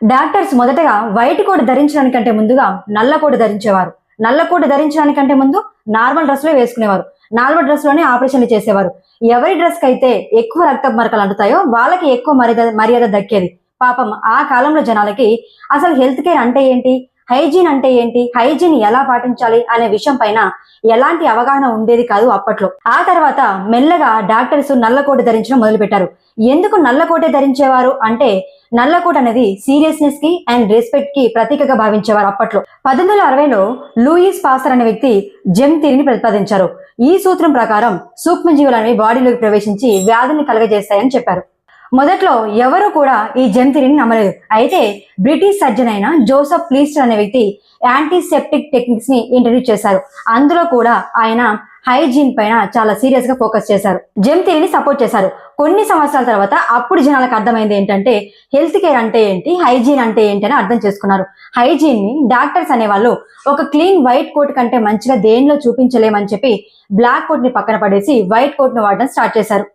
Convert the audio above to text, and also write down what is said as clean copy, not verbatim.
Doctors మొదటగా white coat ధరించడానికంటే ముందుగా నల్ల కోట్ ధరించేవారు. నల్ల కోట్ ధరించడానికంటే ముందు నార్మల్ డ్రెస్ లో వేసుకునేవారు. నార్మల్ డ్రెస్ లోనే ఆపరేషన్లు చేసేవారు. ఎవరి డ్రెస్ కి అయితే ఎక్కువ రక్త మరకలు అంటుతాయో వాళ్ళకి ఎక్కువ మర్యాద దక్కేది. పాపం ఆ కాలంలో జనాలకి అసలు హెల్త్ కేర్ అంటే ఏంటి, హైజీన్ అంటే ఏంటి, హైజీన్ ఎలా పాటించాలి అనే విషయం పైన ఎలాంటి అవగాహన ఉండేది కాదు అప్పట్లో. ఆ తర్వాత మెల్లగా డాక్టర్స్ నల్లకోట ధరించడం మొదలు పెట్టారు. ఎందుకు నల్లకోటే ధరించేవారు అంటే, నల్లకోట అనేది సీరియస్నెస్ కి అండ్ రెస్పెక్ట్ కి ప్రతీకగా భావించేవారు అప్పట్లో. 1860లో లూయిస్ పాస్టర్ అనే వ్యక్తి జెమ్ థియరీని ప్రతిపాదించారు. ఈ సూత్రం ప్రకారం సూక్ష్మజీవులు అనేవి బాడీలోకి ప్రవేశించి వ్యాధుల్ని కలగజేస్తాయని చెప్పారు. మొదట్లో ఎవరు కూడా ఈ జెమ్ థియరీని నమ్మలేదు. అయితే బ్రిటిష్ సర్జన్ అయిన జోసెఫ్ ప్లీస్టర్ అనే వ్యక్తి యాంటీసెప్టిక్ టెక్నిక్స్ ని ఇంట్రడ్యూస్ చేశారు. అందులో కూడా ఆయన హైజీన్ పైన చాలా సీరియస్ గా ఫోకస్ చేశారు. జెమ్ థియరీని సపోర్ట్ చేశారు. కొన్ని సంవత్సరాల తర్వాత అప్పుడు జనాలకు అర్థమైంది ఏంటంటే హెల్త్ కేర్ అంటే ఏంటి, హైజీన్ అంటే ఏంటి అని అర్థం చేసుకున్నారు. హైజీన్ ని డాక్టర్స్ అనేవాళ్ళు ఒక క్లీన్ వైట్ కోట్ కంటే మంచిగా దేనిలో చూపించలేమని చెప్పి బ్లాక్ కోట్ ని పక్కన పడేసి వైట్ కోట్ ను వాడడం స్టార్ట్ చేశారు.